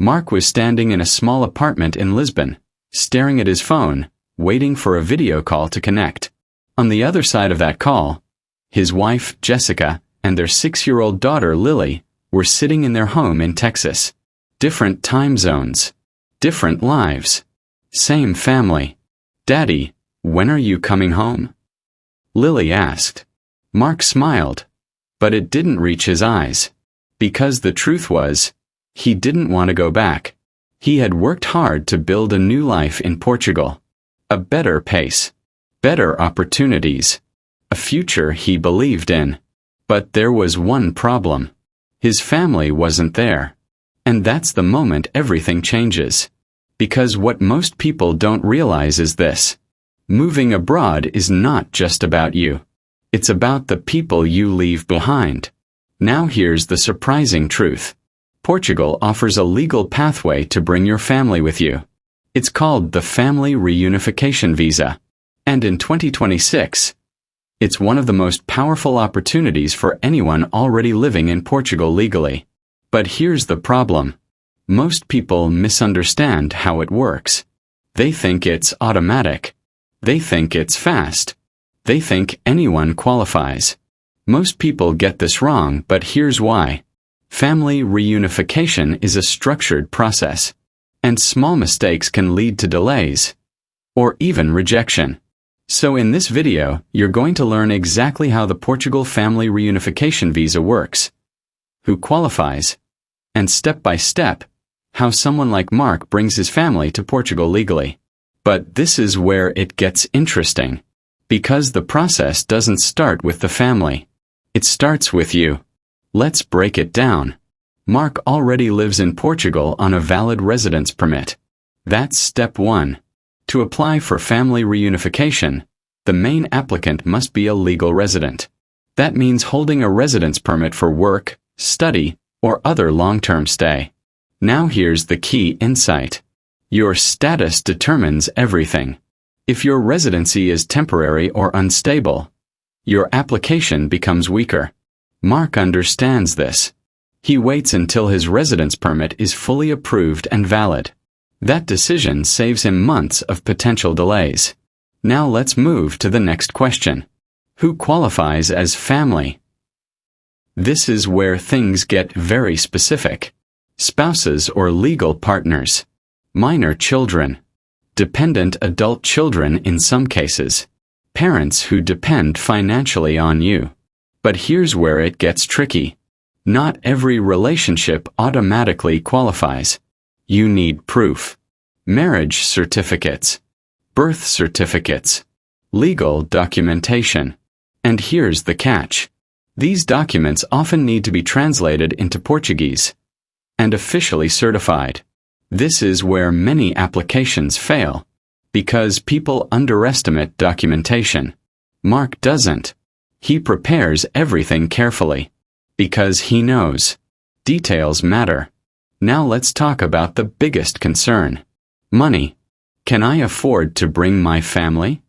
Mark was standing in a small apartment in Lisbon, staring at his phone, waiting for a video call to connect. On the other side of that call, his wife, Jessica, and their 6-year-old daughter, Lily, were sitting in their home in Texas. Different time zones. Different lives. Same family. "Daddy, when are you coming home?" Lily asked. Mark smiled, but it didn't reach his eyes. Because the truth was, he didn't want to go back. He had worked hard to build a new life in Portugal. A better pace. Better opportunities. A future he believed in. But there was one problem. His family wasn't there. And that's the moment everything changes. Because what most people don't realize is this. Moving abroad is not just about you. It's about the people you leave behind. Now here's the surprising truth. Portugal offers a legal pathway to bring your family with you. It's called the Family Reunification Visa. And in 2026, it's one of the most powerful opportunities for anyone already living in Portugal legally. But here's the problem. Most people misunderstand how it works. They think it's automatic. They think it's fast. They think anyone qualifies. Most people get this wrong, but here's why. Family reunification is a structured process, and small mistakes can lead to delays, or even rejection. So in this video, you're going to learn exactly how the Portugal Family Reunification Visa works, who qualifies, and step by step, how someone like Mark brings his family to Portugal legally. But this is where it gets interesting, because the process doesn't start with the family. It starts with you. Let's break it down. Mark already lives in Portugal on a valid residence permit. That's step 1. To apply for family reunification, the main applicant must be a legal resident. That means holding a residence permit for work, study, or other long-term stay. Now here's the key insight. Your status determines everything. If your residency is temporary or unstable, your application becomes weaker. Mark understands this. He waits until his residence permit is fully approved and valid. That decision saves him months of potential delays. Now let's move to the next question. Who qualifies as family? This is where things get very specific. Spouses or legal partners. Minor children. Dependent adult children in some cases. Parents who depend financially on you. But here's where it gets tricky. Not every relationship automatically qualifies. You need proof. Marriage certificates. Birth certificates. Legal documentation. And here's the catch. These documents often need to be translated into Portuguese and officially certified. This is where many applications fail, because people underestimate documentation. Mark doesn't. He prepares everything carefully, because he knows. Details matter. Now let's talk about the biggest concern. Money. Can I afford to bring my family?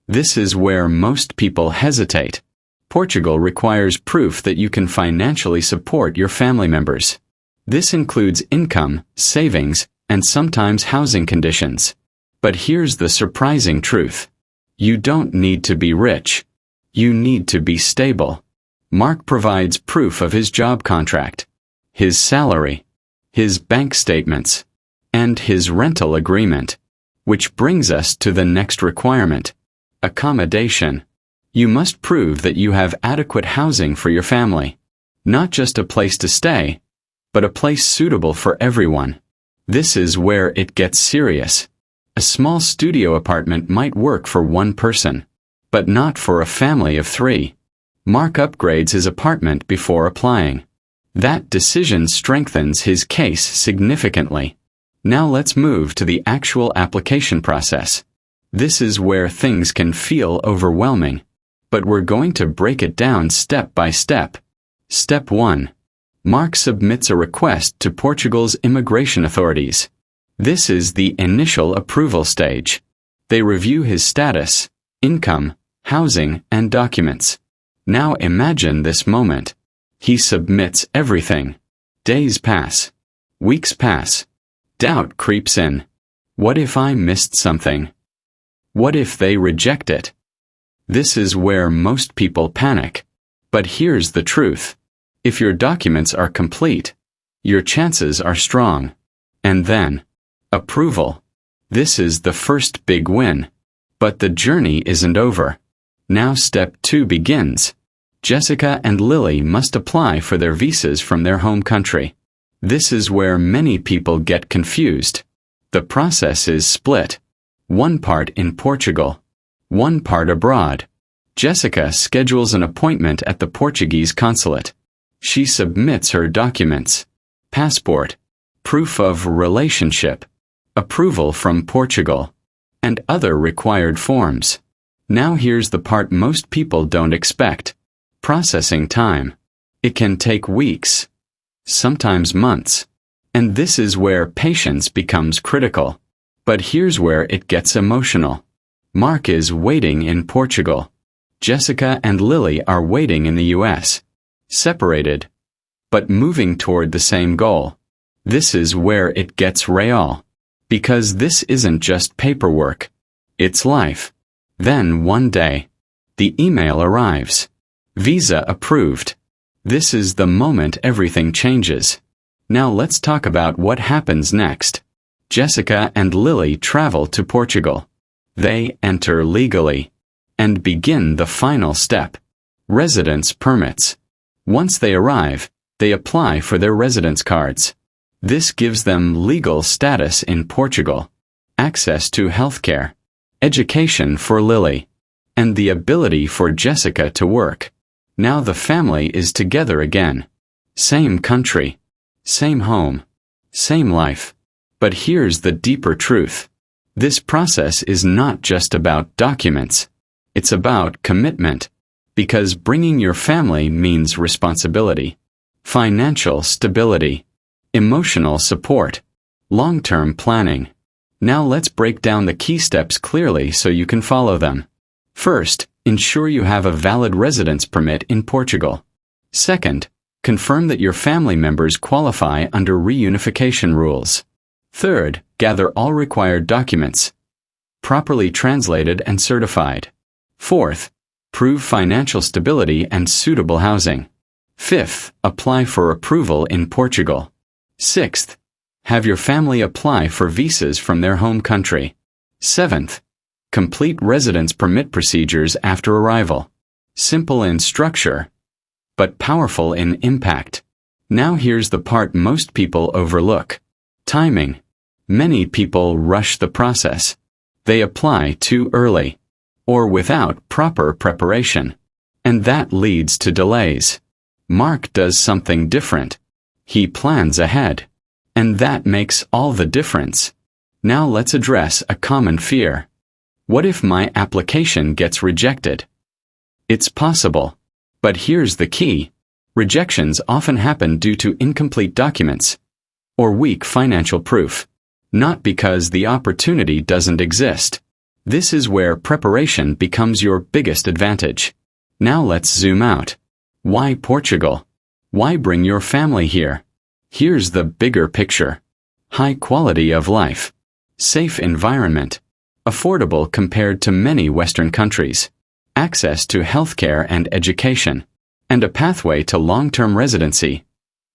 This is where most people hesitate. Portugal requires proof that you can financially support your family members. This includes income, savings, and sometimes housing conditions. But here's the surprising truth. You don't need to be rich. You need to be stable. Mark provides proof of his job contract, his salary, his bank statements, and his rental agreement. Which brings us to the next requirement. Accommodation. You must prove that you have adequate housing for your family. Not just a place to stay, but a place suitable for everyone. This is where it gets serious. A small studio apartment might work for one person, but not for a family of 3. Mark upgrades his apartment before applying. That decision strengthens his case significantly. Now let's move to the actual application process. This is where things can feel overwhelming, but we're going to break it down step by step. Step 1. Mark submits a request to Portugal's immigration authorities. This is the initial approval stage. They review his status, income, housing, and documents. Now imagine this moment. He submits everything. Days pass. Weeks pass. Doubt creeps in. What if I missed something? What if they reject it? This is where most people panic. But here's the truth. If your documents are complete, your chances are strong. And then, approval. This is the first big win. But the journey isn't over. Now step 2 begins. Jessica and Lily must apply for their visas from their home country. This is where many people get confused. The process is split. One part in Portugal, one part abroad. Jessica schedules an appointment at the Portuguese consulate. She submits her documents, passport, proof of relationship, approval from Portugal, and other required forms. Now here's the part most people don't expect. Processing time. It can take weeks, sometimes months. And this is where patience becomes critical. But here's where it gets emotional. Mark is waiting in Portugal. Jessica and Lily are waiting in the US. Separated, but moving toward the same goal. This is where it gets real. Because this isn't just paperwork. It's life. Then one day, the email arrives. Visa approved. This is the moment everything changes. Now let's talk about what happens next. Jessica and Lily travel to Portugal. They enter legally and begin the final step. Residence permits. Once they arrive, they apply for their residence cards. This gives them legal status in Portugal, access to healthcare, education for Lily, and the ability for Jessica to work. Now the family is together again. Same country, same home, same life. But here's the deeper truth. This process is not just about documents. It's about commitment. Because bringing your family means responsibility, financial stability, emotional support, long-term planning. Now let's break down the key steps clearly so you can follow them. First, ensure you have a valid residence permit in Portugal. Second, confirm that your family members qualify under reunification rules. Third, gather all required documents, properly translated and certified. Fourth, prove financial stability and suitable housing. Fifth, apply for approval in Portugal. Sixth, have your family apply for visas from their home country. Seventh, complete residence permit procedures after arrival. Simple in structure, but powerful in impact. Now here's the part most people overlook. Timing. Many people rush the process. They apply too early, or without proper preparation. And that leads to delays. Mark does something different. He plans ahead. And that makes all the difference. Now let's address a common fear. What if my application gets rejected? It's possible. But here's the key. Rejections often happen due to incomplete documents or weak financial proof. Not because the opportunity doesn't exist. This is where preparation becomes your biggest advantage. Now let's zoom out. Why Portugal? Why bring your family here? Here's the bigger picture. High quality of life. Safe environment. Affordable compared to many Western countries. Access to healthcare and education. And a pathway to long-term residency.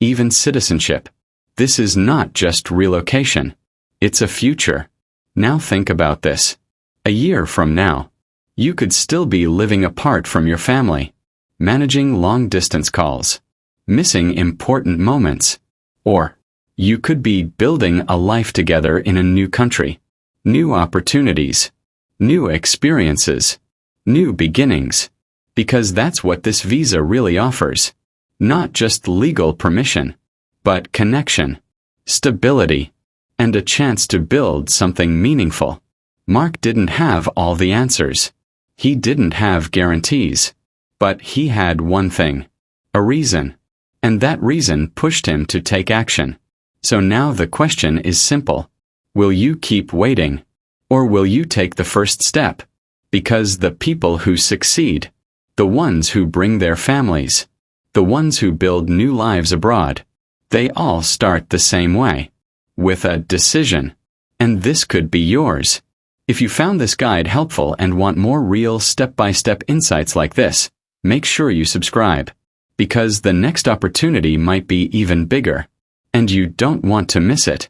Even citizenship. This is not just relocation. It's a future. Now think about this. A year from now, you could still be living apart from your family, managing long-distance calls, missing important moments, or you could be building a life together in a new country, new opportunities, new experiences, new beginnings, because that's what this visa really offers. Not just legal permission, but connection, stability, and a chance to build something meaningful. Mark didn't have all the answers. He didn't have guarantees. But he had one thing. A reason. And that reason pushed him to take action. So now the question is simple. Will you keep waiting? Or will you take the first step? Because the people who succeed, the ones who bring their families, the ones who build new lives abroad, They all start the same way, with a decision. And this could be yours. If you found this guide helpful and want more real step-by-step insights like this, make sure you subscribe, because the next opportunity might be even bigger, and you don't want to miss it.